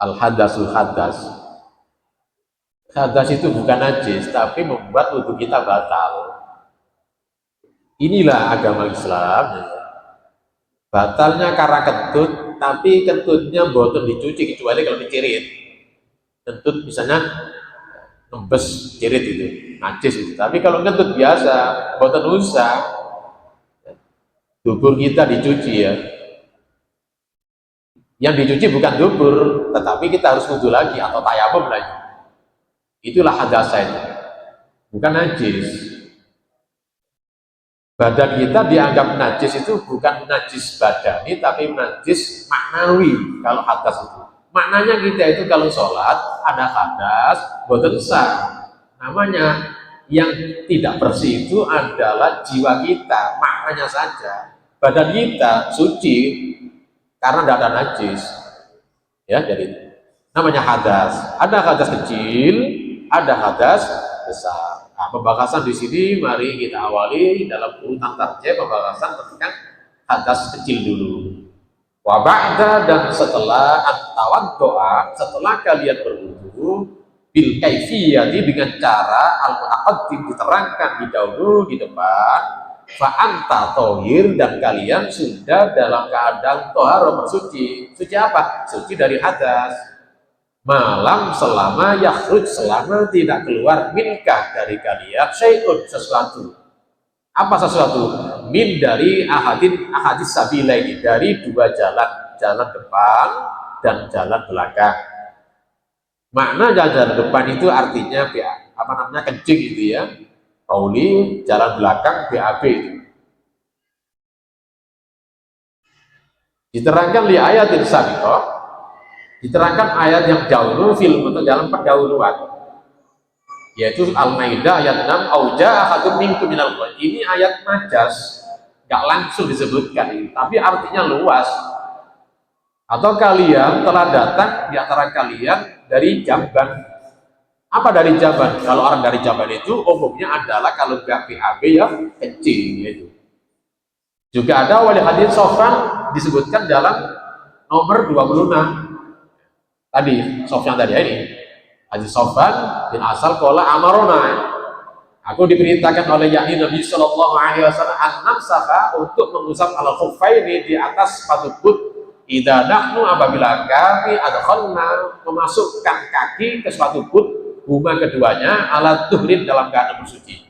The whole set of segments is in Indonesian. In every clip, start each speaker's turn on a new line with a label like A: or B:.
A: Al-hadasul hadas. Hadas itu bukan najis, tapi membuat wudhu kita batal. Inilah agama Islam. Batalnya karena kentut, tapi kentutnya boten dicuci kecuali kalau dicirit. Kentut misalnya nembes cirit itu, najis itu. Tapi kalau kentut biasa, boten usah. Dubur kita dicuci ya. Yang dicuci bukan dubur, tetapi kita harus wudhu lagi atau tayamum lagi. Itulah hadasa itu, bukan najis. Badan kita dianggap najis itu bukan najis badani, tapi najis maknawi kalau hadas itu. Maknanya kita itu kalau sholat ada hadas, boten sah. Namanya yang tidak bersih itu adalah jiwa kita, maknanya saja. Badan kita suci karena tidak ada najis. Ya, jadi namanya hadas. Ada hadas kecil, ada hadas besar. Nah, pembahasan di sini mari kita awali dalam urutan tarjih pembahasan tentang hadas kecil dulu. Wa ba'da, dan setelah at-tawaddu'a, setelah kalian berwudu, bil kaifiyati, dengan cara al-mutaqaddim, diterangkan di dahulu di depan, fa anta tohir, dan kalian sudah dalam keadaan toharo, bersuci. Suci apa? Suci dari hadas. Malam selama yakhruj, selama tidak keluar minkah, dari kalian, syai'un, sesuatu. Apa sesuatu? Min, dari ahadis sabilaini, dari dua jalan, jalan depan dan jalan belakang. Makna jalan depan itu artinya apa namanya, kencing itu ya. Pauli, jalan belakang BAB itu. Diterangkan di ayat yang sabiqah, diterangkan ayat yang dahulu film untuk dalam pendahuluan, yaitu Al-Maidah ayat 6, auja ahadun minkum minal ghaid. Ini ayat majas, nggak langsung disebutkan, tapi artinya luas. Atau kalian telah datang di antara kalian dari jamban. Apa dari jamban? Kalau orang dari jamban itu umumnya adalah kalau BAB ya kencing itu. Juga ada wali hadis Sofyan disebutkan dalam nomor 26. Tadi Sofyan tadi ini hadis Sofyan bin Asal qala amarona, aku diperintahkan oleh yakni Nabi Shallallahu Alaihi Wasallam an-namsaha, untuk mengusap al khuffaini, di atas sepatu but, idza nahnu, apabila kami adkhalna, memasukkan kaki ke sepatu but, huma, keduanya, ala tuhrin, dalam keadaan bersuci.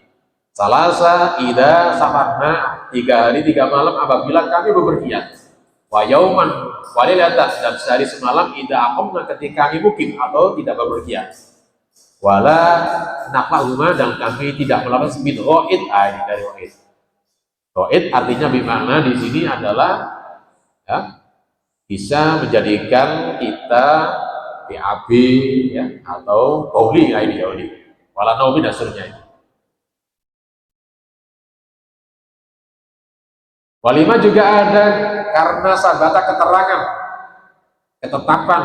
A: Salasa idza safarna, 3 hari 3 malam apabila kami bepergian. Wa yauman walilatas, dan sehari semalam idza aqamna, ketika kami mukim atau tidak bepergian. Wala naqahuma, dan kami tidak melakukan min ghaid, dari ghaid. Ghaid artinya bermakna di sini adalah ya, bisa menjadikan kita BAB ya, atau bauli, ini bauli. Wala naumi, dan seterusnya. Walimah juga ada karena sabata, keterangan, ketetapan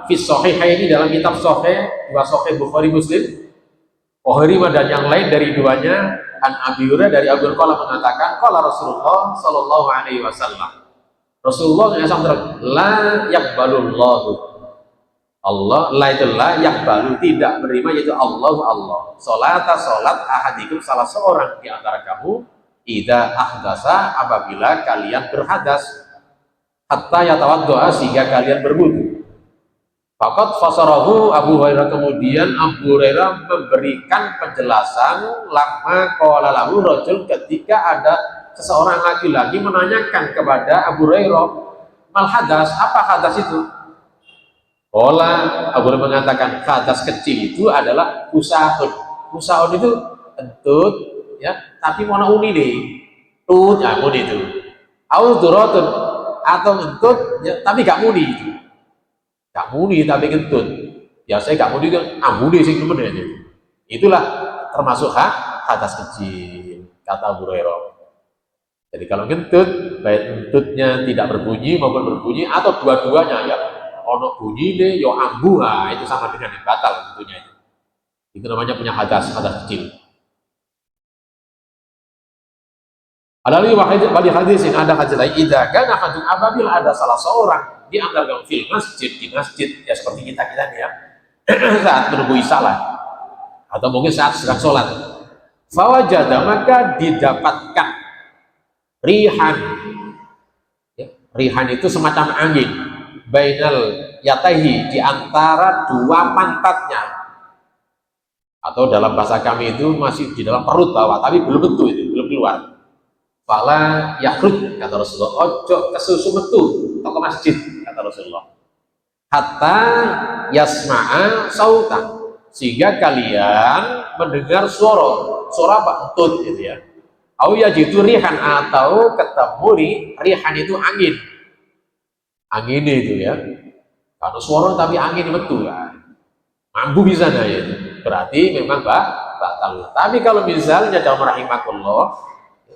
A: fis sahihaini, dalam kitab sahih, dua sahih Bukhari Muslim, Walimah dan yang lain dari duanya, an Abi Hurairah, dari Abu Hurairah mengatakan, qala Rasulullah sallallahu alaihi wasallam, Rasulullah SAW, la yaqbalullahu, Allah, la itu la yaqbalu, tidak menerima, yaitu Allah salata, salat ahadikum, salah seorang di antara kamu, idza ahdasa, apabila kalian berhadas, hatta yatawaddoa, sehingga kalian berwudu. Faqad fasarahu Abu Hurairah, kemudian Abu Hurairah memberikan penjelasan, lama qala lahu rajul, ketika ada seseorang laki-laki menanyakan kepada Abu Hurairah, mal hadas, apa hadas itu? Qala, Abu Hurairah mengatakan, hadas kecil itu adalah usahun. Usahun itu entut ya, tapi mana uni nih, tut ya muni itu, au duratun, atau ngentut ya, tapi gak muni itu, gak muni tapi ngentut ya, saya gak muni kan ambuni sing temen aja. Itulah termasuk hadas kecil, kata Abu Hurairah. Jadi kalau ngentut, baik ngentutnya tidak berbunyi maupun berbunyi, atau dua-duanya ya, ono bunyi deh yo ambu, itu sama dengan yang batal tentunya. Itu namanya punya hadas kecil. Wali hadisin ada hadis lain, idza kana ahadun apabila ada salah seorang di antara kaum fil masjid, di masjid ya seperti kita nih ya saat menunggu salat atau mungkin saat sedang sholat, fawajada maka didapatkan rihan, ya, rihan itu semacam angin, bainal yatahi di antara dua pantatnya, atau dalam bahasa kami itu masih di dalam perut bawah tapi belum betul, itu belum keluar. Fala yakhruj kata Rasulullah, ojo kesusu metu ke masjid kata Rasulullah, hatta yasma'a sautan, sehingga kalian mendengar suara apa entut gitu ya, au yajidu rihan, atau ketemu rihan itu angin itu ya, kalau suara tapi angin betul ya, mampu bisa ya itu berarti memang batal. Tapi kalau misalnya dalam rahimakumullah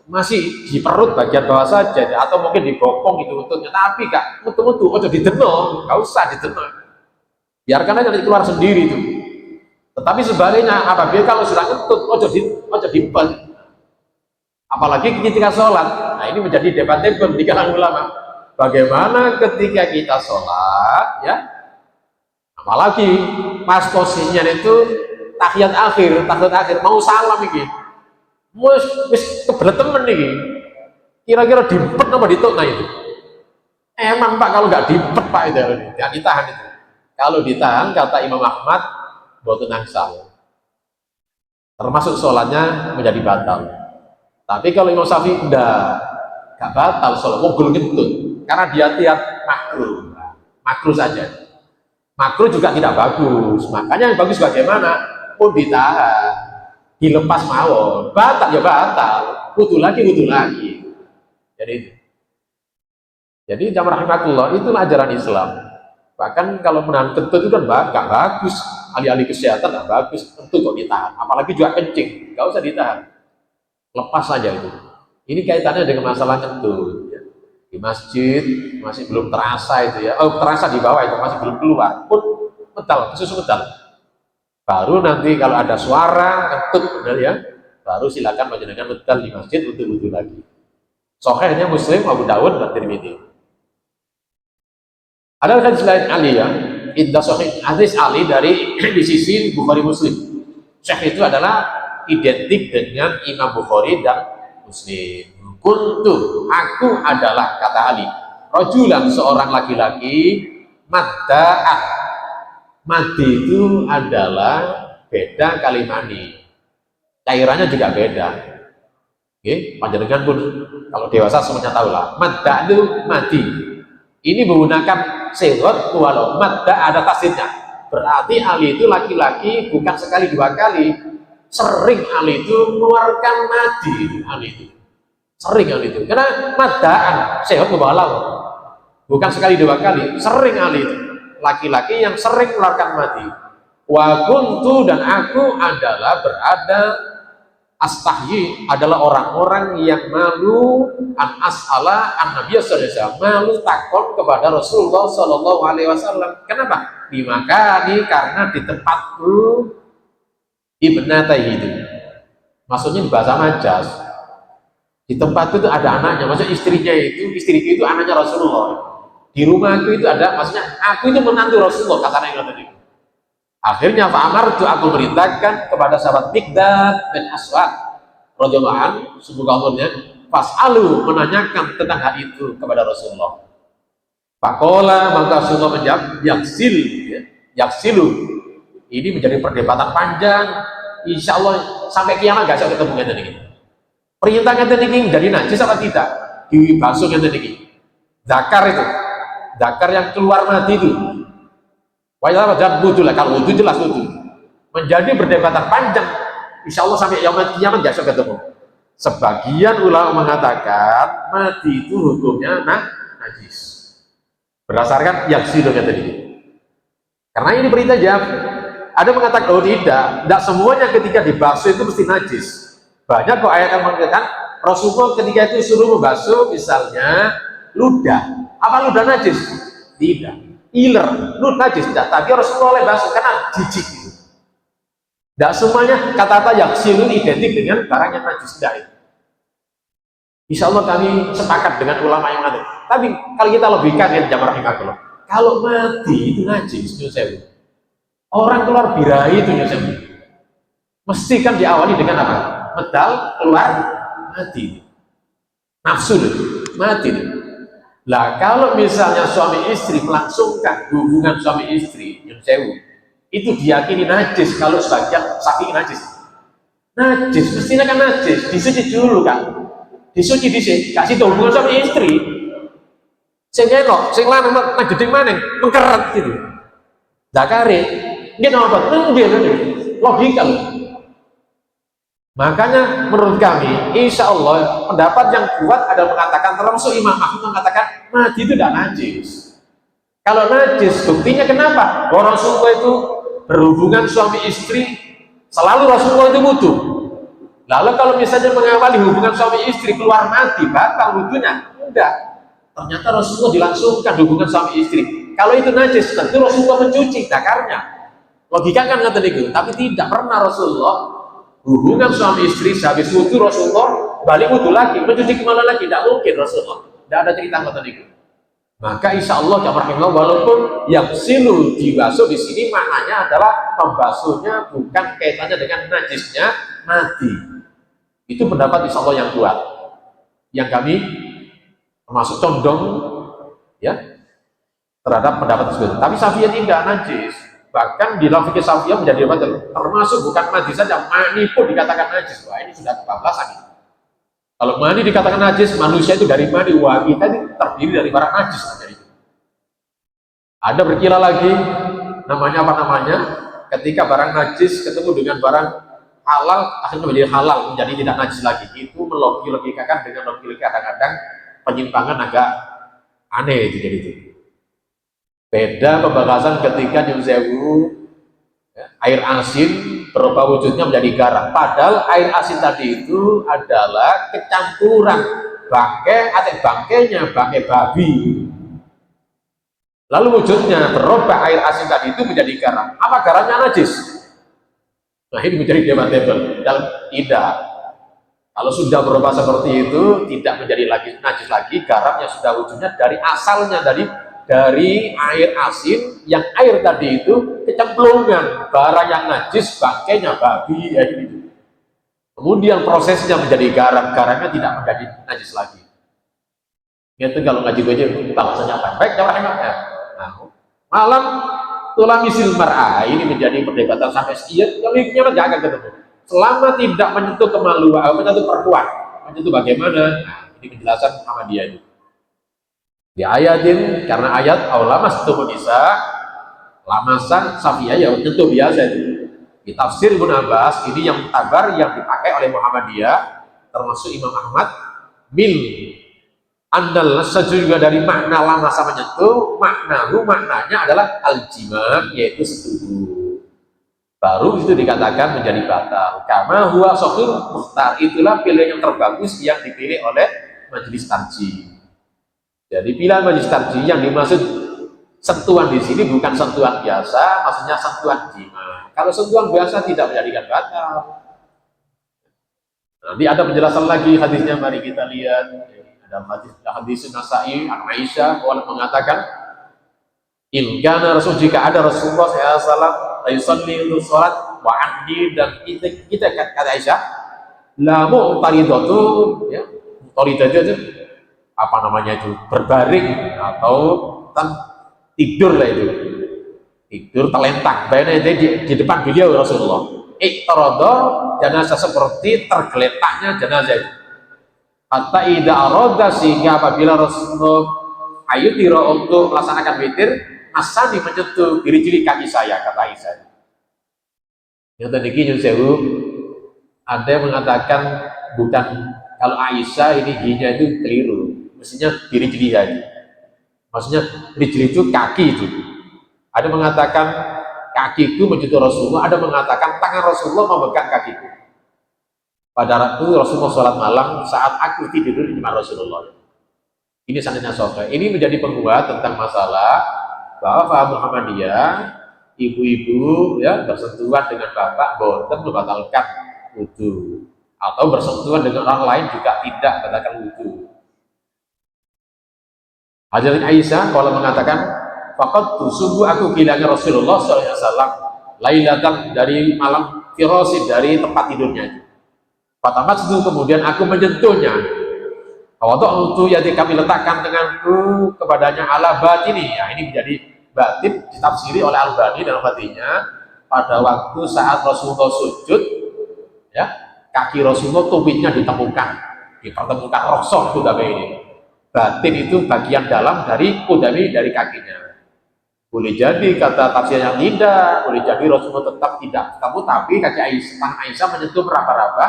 A: masih di perut bagian bawah saja, atau mungkin dibopong itu untutnya, tapi gak mutu-mutu, ojo dideno, gak usah dideno, biarkan aja nanti keluar sendiri itu. Tetapi sebaliknya apabila kalau sudah kentut, ojo dipel, apalagi ketika sholat. Nah ini menjadi debatable di kalangan ulama, bagaimana ketika kita sholat ya, apalagi pas posisinya itu tahiyat akhir mau salam ini, wis kebelet temen nih, kira-kira dipet apa dituk, nah itu emang Pak, kalau nggak dipet Pak itu nggak ditahan itu, kalau ditahan kata Imam Ahmad boten angsal, termasuk sholatnya menjadi batal. Tapi kalau Imam Syafi'i nggak batal sholat, mogul ngentut, karena dia tiap makruh saja, makruh juga tidak bagus, makanya yang bagus bagaimana pun ditahan, dilepas mawon, batal ya batal, wudu lagi. Jadi jamaah rahimatullah, itulah ajaran Islam. Bahkan kalau menahan kentut itu kan gak bagus, alih-alih kesehatan gak bagus, kentut kok ditahan, apalagi juga kencing, gak usah ditahan, lepas saja itu. Ini kaitannya dengan masalah kentut ya. Di masjid masih belum terasa itu ya, terasa di bawah itu masih belum keluar pun medal, kesusu medal. Baru nanti kalau ada suara kentut benar ya, baru silakan panjenengan medal di masjid untuk wudu lagi. Sahihnya Muslim, Abu Dawud, dan Tirmidzi. Ada hadis lain Ali ya, inda sahih hadis Ali dari di sisi Bukhari Muslim. Syekh itu adalah identik dengan Imam Bukhari dan Muslim. Kuntu, aku adalah, kata Ali, rajulan, seorang laki-laki, madda'an. Madi itu adalah beda kalimani, cairannya juga beda. Oke, panjenengan pun kalau dewasa semuanya tahu lah. Madda itu madi. Ini menggunakan sehot, walau madda ada tasdidnya. Berarti Ali itu laki-laki, bukan sekali dua kali. Sering Ali itu mengeluarkan madi. Ali itu sering Ali itu. Karena maddaan sehot walau bukan sekali dua kali, sering Ali itu. Laki-laki yang sering mengeluarkan mati. Wa kuntu, dan aku adalah berada, astahyi adalah orang-orang yang malu, an as'ala an Nabi sallallahu alaihi wasallam, malu takon kepada Rasulullah sallallahu alaihi wasallam. Kenapa? Dimakani, karena di tempatku ibnatahi itu, maksudnya di bahasa Majas, di tempat itu ada anaknya, maksudnya istriku itu anaknya Rasulullah. Di rumahku itu ada, maksudnya aku itu menantu Rasulullah, kata Nabi tadi. Akhirnya Fa'amar itu aku beritakan kepada sahabat Miqdad bin Aswad radhiyallahu anhu, semoga Allahnya, fas'alu, menanyakan tentang hal itu kepada Rasulullah. Faqala, maka Rasulullah menjawab, yaksilu. Ini menjadi perdebatan panjang, insya Allah sampai kiamat gak bisa ketemu ngeten iki. Perintah ngeten iki jadi najis apa tidak? Dibasuh ngeten iki. Zakar itu, zakar yang keluar mati itu, wajib wudu lah, kalau wudu jelas wudu. Menjadi perdebatan panjang, insya Allah sampai kiamat gak bisa ketemu. Sebagian ulama mengatakan mati itu hukumnya najis, berdasarkan yaksilu tadi. Karena ini perintah jawab. Ada mengatakan oh tidak semuanya ketika dibasuh itu mesti najis. Banyak kok ayat yang mengatakan Rasulullah ketika itu suruh membasuh misalnya ludah. Apa ludah najis? Tidak. Iler, ludah najis tidak. Tapi Rasulullah oleh basuh karena jijik itu. Tidak semuanya kata-kata yaksilu identik dengan barang yang najis, tidak. Insya Allah kami sepakat dengan ulama yang ada. Tapi kalau kita lebihkan ya jamaah rahimahullah, kalau mati itu najis, nyusewu. Orang keluar birahi itu nyusewu. Mesti kan diawali dengan apa? Medal keluar mati. Nafsu mati. Lah kalau misalnya suami istri melangsungkan hubungan suami istri, nyusewu, itu diyakini najis kalau sebagian sapi najis. Najis, mestinya kan najis, disuci dulu kan. Disuci dhisik, kasih hubungan sama istri. Sing elok, sing lanang mah gedeng maneh, mengkeret gitu. Zakare, nggih napa? Nggih, logika loh. Makanya menurut kami, insya Allah pendapat yang kuat adalah mengatakan, termasuk Imam Ahmad mengatakan mati itu tidak najis. Kalau najis, buktinya kenapa? Orang Rasulullah itu berhubungan suami istri, selalu Rasulullah itu wudu. Lalu kalau misalnya mengawali hubungan suami istri keluar mati, batal wudunya? Enggak. Ternyata Rasulullah dilangsungkan hubungan suami istri. Kalau itu najis, tentu Rasulullah mencuci dakarnya. Logika kan ngerti itu, tapi tidak pernah Rasulullah hubungan suami istri sehabis wudu Rasulullah balik wudu lagi, mencuci kemana lagi? Tidak mungkin Rasulullah. Tidak ada cerita ngerti itu. Maka insya Allah jamaah walaupun yang silu dibasuh di sini maknanya adalah pembasuhnya bukan kaitannya dengan najisnya mati. Itu pendapat insya Allah yang kuat, yang kami termasuk condong ya terhadap pendapat tersebut. Tapi Syafi'iyah tidak najis, bahkan di dalam fikih Syafi'iyah menjadi termasuk bukan najis saja, mani pun dikatakan najis. Wah ini sudah kebablasan ini. Kalau mani dikatakan najis, manusia itu dari mani, wah kita itu terdiri dari barang najis. Ada berkila lagi, namanya apa namanya? Ketika barang najis ketemu dengan barang halal, akhirnya menjadi halal, menjadi tidak najis lagi. Itu melogikakan dengan logika kadang-kadang penyimpangan agak aneh itu jadi itu. Beda pembahasan ketika nyunsewu air asin berubah wujudnya menjadi garam. Padahal air asin tadi itu adalah kecampuran bangkai atau bangkainya bangkai babi. Lalu wujudnya berubah air asin tadi itu menjadi garam. Apa garamnya najis? Nah ini menjadi debatable. Dan tidak. Kalau sudah berubah seperti itu, tidak menjadi lagi najis lagi. Garam yang sudah wujudnya dari asalnya dari air asin, yang air tadi itu kecemplungan barang yang najis, bangkainya babi ya gitu. Kemudian prosesnya menjadi garam, garamnya tidak menjadi najis lagi. Itu kalau ngaji gue aja bahasanya apa? Baik, jawab ya. Nah, malam tulang misil mar'ah ini menjadi perdebatan sampai sekian, yang nggak akan ketemu. Selama tidak menyentuh kemaluan, menyentuh perempuan, menyentuh bagaimana? Nah, ini penjelasan Muhammadiyah ini. Di ayatin, karena ayat aulamas tuh bisa lamasan Syafi'iyah ya menyentuh biasa itu. Di tafsir Ibnu Abbas ini yang tabar yang dipakai oleh Muhammadiyah termasuk Imam Ahmad mil andal juga dari makna lama sama menyentuh, maknanya adalah al-jima, yaitu setubuh. Baru itu dikatakan menjadi batal. Karena huwa sahih mukhtar, itulah pilihan yang terbagus yang dipilih oleh majelis tarjih. Jadi pilihan majelis tarjih yang dimaksud sentuhan di sini bukan sentuhan biasa, maksudnya sentuhan jima. Kalau sentuhan biasa tidak menjadikan batal. Nanti ada penjelasan lagi hadisnya, mari kita lihat. Ada hadis Nasa'i an Aisyah mengatakan, in kana Rasul, jika ada Rasulullah SAW yusalli untuk sholat wa andi, dan kita kata Aisyah la mu'taridatu ya, mu'taridatu itu apa namanya itu, berbaring atau tidur lah itu, tidur telentang di depan beliau Rasulullah. Iqtarada jenazah, seperti tergeletaknya jenazah itu. Hatta ida aroda, sehingga apabila Rasulullah ayu tiro untuk melaksanakan witir, asani menyentuh ciri-ciri kaki saya, kata Aisyah. Yang tadi sewu, ada yang mengatakan bukan, kalau Aisyah ini ginya itu keliru, mestinya ciri-ciri tadi. Maksudnya ciri-ciri itu kaki itu. Ada mengatakan kakiku menyentuh Rasulullah, ada mengatakan tangan Rasulullah memegang kakiku. Pada waktu Rasulullah sholat malam saat aku tidur di depan Rasulullah. Ini sanadnya sahih. Ini menjadi penguat tentang masalah bahwa faham Muhammadiyah, ibu-ibu ya bersentuhan dengan bapak boten membatalkan wudu. atau bersentuhan dengan orang lain juga tidak batalkan wudhu. Hadirin Aisyah kalau mengatakan, faqad sungguh aku kehilangan Rasulullah SAW lailatan dari malam firosid dari tempat tidurnya itu. Fatamat itu kemudian aku menyentuhnya. Waktu ya kami letakkan tanganku kepadanya ala batini. Ya, ini menjadi batin ditafsiri oleh Al-Bani dalam hatinya pada waktu saat Rasulullah sujud, ya kaki Rasulullah tumitnya dipertemukan roksor kudame ini. Batin itu bagian dalam dari kudame dari kakinya. Boleh jadi kata tafsir yang tidak, boleh jadi Rasulullah tetap tidak ketemu, tapi kaki Aisyah menyentuh meraba-raba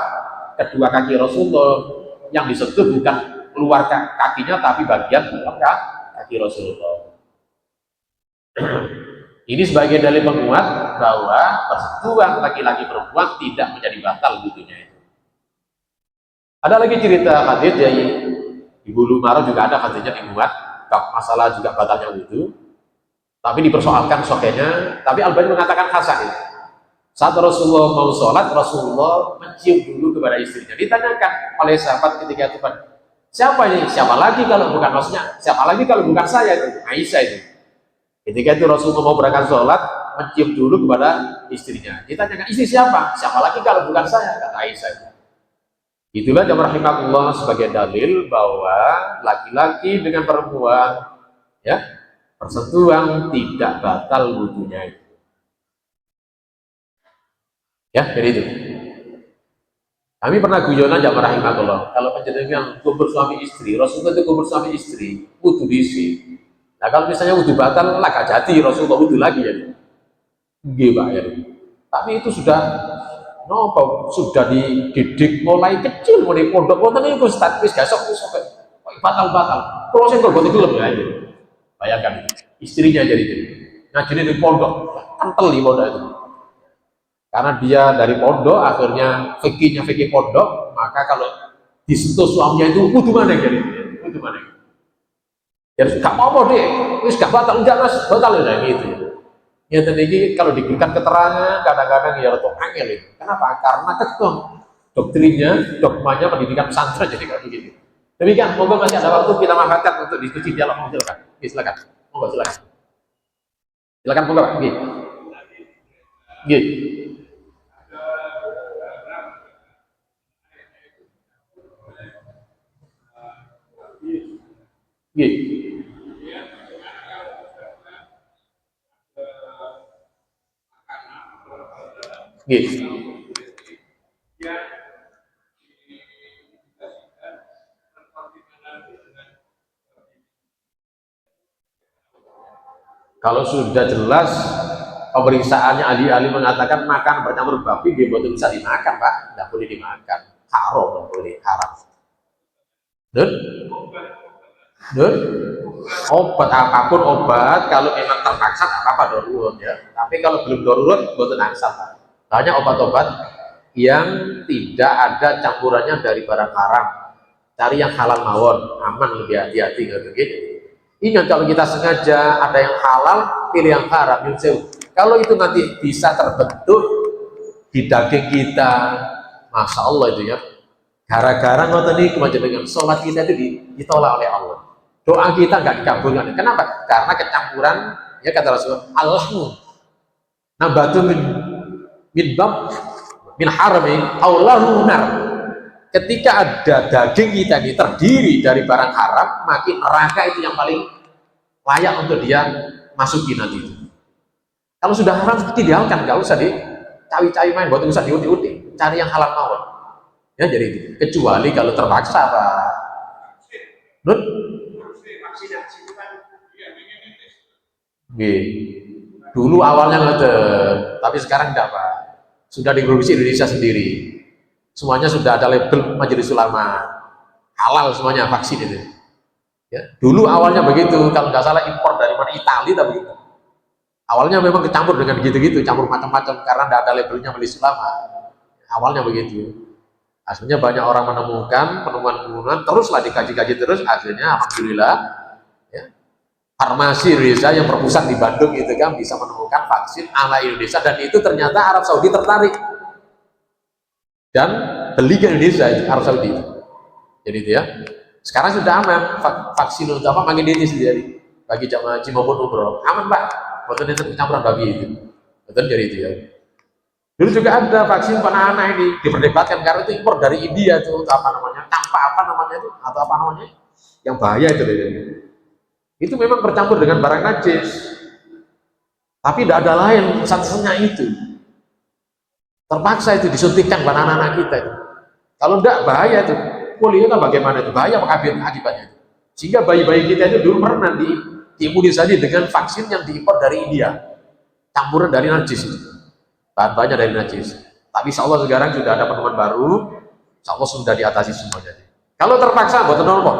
A: kedua kaki Rasulullah. Yang disentuh bukan keluar kakinya, tapi bagian dalam kaki Rasulullah. Ini sebagai dalil penguat bahwa persetubuhan laki-laki perempuan tidak menjadi batal wudhunya itu. Ada lagi cerita hadis dari Ibu Lumar, juga ada hadisnya dimuat bab masalah juga batalnya wudhu, tapi dipersoalkan sahihnya. Tapi Al-Bani mengatakan hasan itu. Saat Rasulullah mau sholat, Rasulullah mencium dulu kepada istrinya. Ditanyakan oleh sahabat ketika itu, siapa ini? Siapa lagi kalau bukan, maksudnya siapa lagi kalau bukan saya itu? Aisyah itu. Ketika itu Rasulullah mau berangkat sholat, mencium dulu kepada istrinya. Ditanyakan, istri siapa? Siapa lagi kalau bukan saya? Kata Aisyah itu. Itulah yang rahimahullah sebagai dalil bahwa laki-laki dengan perempuan, ya, persentuhan tidak batal wudhunya itu. Ya, jadi itu. Kami pernah guyonan jamaah rahimahullah, kalau penjenengan kubur suami istri, Rasulullah itu kubur suami istri, wudhu diisi. Nah kalau misalnya wudhu batal, lah gak jadi Rasulullah wudhu lagi ya. Nggih Pak ya. Tapi itu sudah sudah dididik mulai kecil, mulai pondok wonten niku Ustaz, wis gasok batal-batal. Kalau sing kok film ya itu. Bayangkan istrinya jadi ngajine di pondok, kental di pondok itu. Karena dia dari pondok, akhirnya fikihnya fikih pondok, maka kalau disentuh suaminya itu wudhu mana jadi? Wudhu mana? Ya gak apa-apa deh, wis gak batal, enggak mas, batal ya gitu. Ya tadi kalau diberikan keterangan kadang-kadang ya untuk angel itu. Kenapa? Karena ketum doktrinnya, dogmanya pendidikan pesantren jadi kayak begitu. Demikian, monggo masih ada waktu kita manfaatkan untuk diskusi dialog, silakan. Silakan. Monggo silakan. Silakan monggo Pak. Nggih. Nggih. Nggih. Kalau sudah jelas pemeriksaannya, ahli-ahli mengatakan makan bercampur babi dia betul bisa dimakan Pak, tidak boleh dimakan, haram, boleh haram. Dan obat apapun obat kalau memang terpaksa apa darurat ya. Tapi kalau belum darurat betul angsal Pak. Banyak obat-obat yang tidak ada campurannya dari barang haram. Cari yang halal mawon, aman, lebih hati-hati gitu. Ingat kalau kita sengaja ada yang halal, pilih yang haram. Kalau itu nanti bisa terbentuk di daging kita, masya Allah itu ya. Gara-gara ngoten iki dengan sholat kita itu ditolak oleh Allah. Doa kita nggak dikabulkan. Kenapa? Karena kecampuran, ya kata Rasulullah, Allahmu nabatu min bab min harami Allahu nar. Ketika ada daging kita ini terdiri dari barang haram, makin neraka itu yang paling layak untuk dia masuki nanti itu. Kalau sudah haram tinggalkan, nggak usah cawi-cawi main, buat usah diuti-uti, cari yang halal mawon. Ya jadi itu. Kecuali kalau terpaksa Pak. Nun? Dulu awalnya ngeten, tapi sekarang enggak Pak. Sudah diproduksi Indonesia sendiri. Semuanya sudah ada label Majelis Ulama, halal semuanya vaksin itu. Ya, dulu awalnya begitu, kalau nggak salah impor dari mana Italia tapi begitu. Awalnya memang kecampur dengan gitu-gitu, campur macam-macam karena tidak ada labelnya Majelis Ulama. Awalnya begitu. Akhirnya banyak orang menemukan penemuan-penemuan, teruslah dikaji-kaji terus. Akhirnya alhamdulillah, ya, farmasi Indonesia yang berpusat di Bandung itu kan bisa menemukan vaksin ala Indonesia, dan itu ternyata Arab Saudi tertarik. Dan beli ke Indonesia itu Arab Saudi. Jadi itu ya. Sekarang sudah aman, vaksin untuk apa makin ini sendiri bagi jamaah haji maupun umroh aman Pak, betul itu campuran babi itu, betul dari itu ya. Dulu juga ada vaksin anak-anak ini diperdebatkan karena itu impor dari India itu apa namanya, campak apa namanya itu atau apa namanya yang bahaya itu. Itu memang bercampur dengan barang najis, tapi tidak ada lain satu-satunya itu. Terpaksa itu disuntikkan pada anak-anak kita itu. Kalau enggak bahaya itu. Polio kan bagaimana itu? Bahaya akibatnya itu. Sehingga bayi-bayi kita itu dulu pernah diimunisasi dengan vaksin yang diimpor dari India. Campuran dari najis itu. Bahan-bahannya dari najis. Tapi insya Allah sekarang sudah ada penemuan baru. Insya Allah sudah diatasi semuanya. Kalau terpaksa buat normal,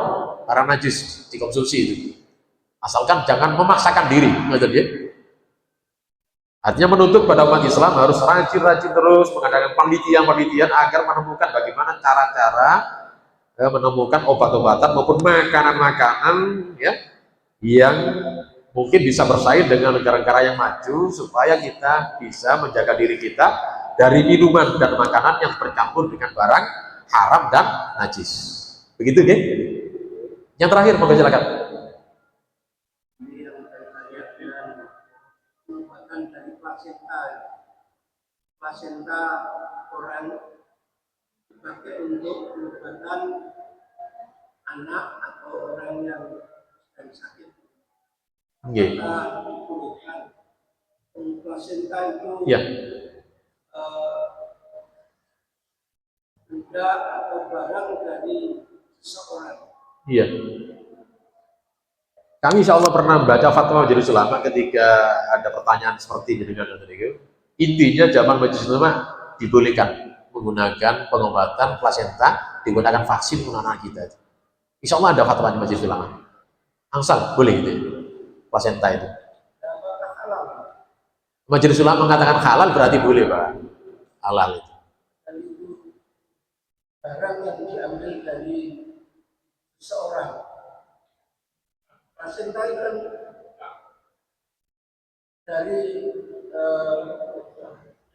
A: barang najis dikonsumsi itu. Asalkan jangan memaksakan diri, betul ya? Artinya menuntut pada umat Islam harus rajin-rajin terus mengadakan penelitian-penelitian agar menemukan bagaimana cara-cara menemukan obat-obatan maupun makanan-makanan ya yang mungkin bisa bersaing dengan negara-negara yang maju supaya kita bisa menjaga diri kita dari minuman dan makanan yang bercampur dengan barang haram dan najis. Begitu, ya? Yang terakhir, monggo silakan.
B: Placenta orang dipakai untuk pengobatan anak atau orang yang sedang sakit. Kita dibolehkan placenta itu benda atau barang dari seseorang.
A: Iya. Kami insya Allah pernah membaca fatwa Majelis Ulama ketika ada pertanyaan seperti ini dengan itu. Intinya zaman Majelis Ulama dibolehkan menggunakan pengobatan plasenta, digunakan vaksin untuk anak kita. Insya Allah ada fatwa di Majelis Ulama. Angsal boleh gitu, plasenta itu. Majelis Ulama mengatakan halal berarti boleh Pak, halal itu.
B: Barang yang diambil dari seorang placenta itu kan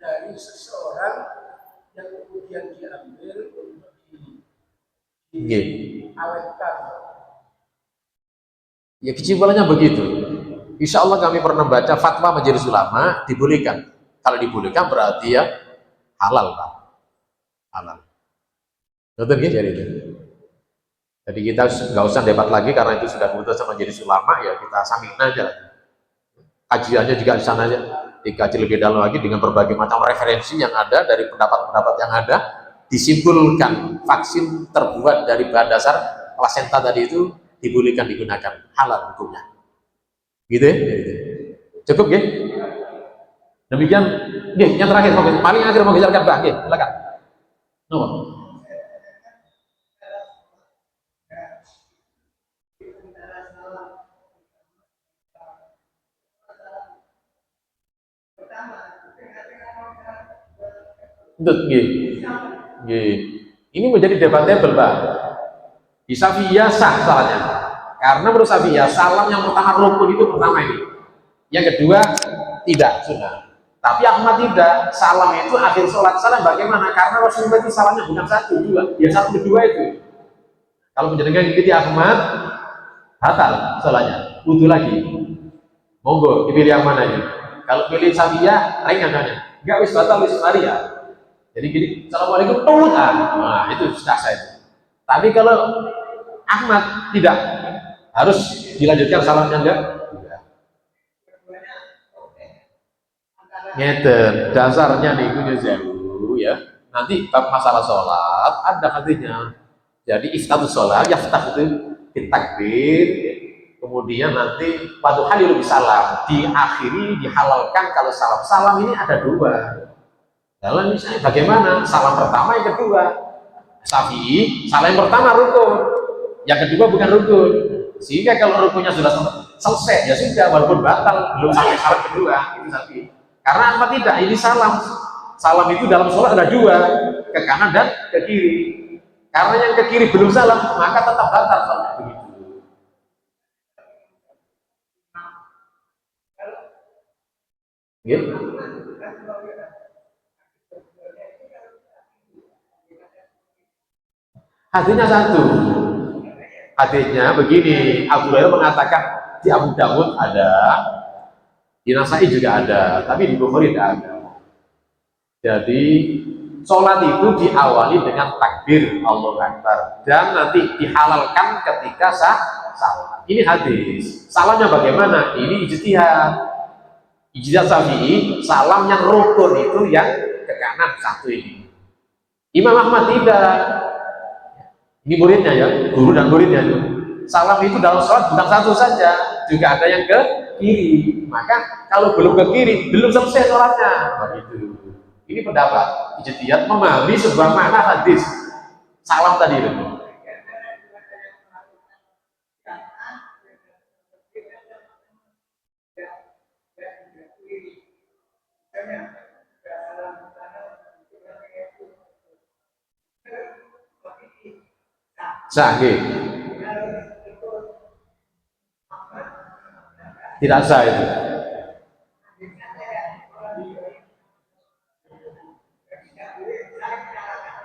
B: dari seseorang yang kemudian diambil untuk diawetkan.
A: Ya kesimpulannya begitu. Insya Allah kami pernah baca fatwa Majelis Ulama dibolehkan. Kalau dibolehkan berarti ya halal Pak, halal. Betul ya jadi itu. Jadi kita nggak usah debat lagi karena itu sudah keputusan sama Majelis Ulama, ya kita samin aja. Kajiannya juga di sana aja, dikaji lebih dalam lagi dengan berbagai macam referensi yang ada dari pendapat-pendapat yang ada, disimpulkan vaksin terbuat dari bahan dasar plasenta tadi itu dibolehkan digunakan, halal hukumnya. Gitu ya? Cukup ya? Demikian, yang terakhir, paling akhir mau silakan Mbak, silakan. Nomor. Ini menjadi debatable Pak. Di Safiyah sah salahnya, karena menurut Safiyah salam yang pertama rukun itu pertama ini, yang kedua tidak sunnah. Tapi Ahmad tidak, salam itu akhir sholat. Salam bagaimana? Karena Rasulullah itu salamnya bukan satu, dua, ya satu kedua itu. Kalau menjadikan ikuti Ahmad, batal sholatnya, wudhu lagi. Monggo dipilih yang mana ini? Kalau pilih Safiyah, ringan hanya, enggak wis batal wis Maria. Jadi gini, assalamualaikum, nah itu sudah saya. Tapi kalau Ahmad tidak, harus dilanjutkan salamnya enggak? Ngeten, dasarnya nih punya jauh ya. Nanti bab masalah sholat ada hadisnya. Jadi iftatus sholat, yaftah itu ditakbir, kemudian nanti pada halil salam diakhiri dihalalkan kalau salam. Salam ini ada dua. Dalam misalnya bagaimana? Salam pertama, yang kedua. Syafi'i, salam yang pertama rukun, yang kedua bukan rukun. Sehingga kalau rukunnya sudah selesai, ya sudah, walaupun batal, belum sampai salam kedua, itu Syafi'i. Karena apa tidak? Ini salam. Salam itu dalam sholat ada dua, ke kanan dan ke kiri. Karena yang ke kiri belum salam, maka tetap batal sholatnya begitu. Gitu. Hadisnya satu. Hadisnya begini, Abu Hurairah mengatakan di Abu Dawud ada, di Nasai juga ada, tapi di Bukhari tidak ada. Jadi sholat itu diawali dengan takbir Allahu Akbar dan nanti dihalalkan ketika salam. Ini hadis. Salamnya bagaimana? Ini ijtihad. Ijtihad Syafi'i, salam yang rukun itu yang ke kanan satu ini. Imam Ahmad tidak. Ini muridnya ya, guru dan muridnya itu. Salam itu dalam sholat bukan satu saja, juga ada yang ke kiri. Maka kalau belum ke kiri, belum selesai sholatnya. Begitu. Ini pendapat ijtihad memahami sebuah makna hadis. Salam tadi itu. Sahih. Tidak sah itu.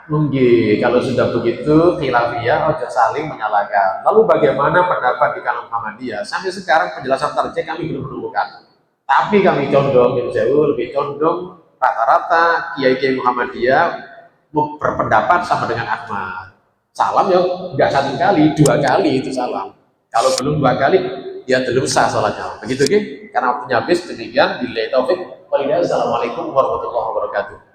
A: Mungkin kalau sudah begitu khilafiyah ojo saling menyalahkan. Lalu bagaimana pendapat di kalangan Muhammadiyah? Sampai sekarang penjelasan tarjih kami belum menemukan. Tapi kami condong, jauh lebih condong rata-rata kiai-kiai Muhammadiyah berpendapat sama dengan Ahmad. Salam ya nggak satu kali, dua kali itu salam. Kalau belum dua kali, ya belum sah salatnya. Begitu kan? Karena waktunya habis. Demikian. Billahi taufik. Assalamualaikum warahmatullahi wabarakatuh.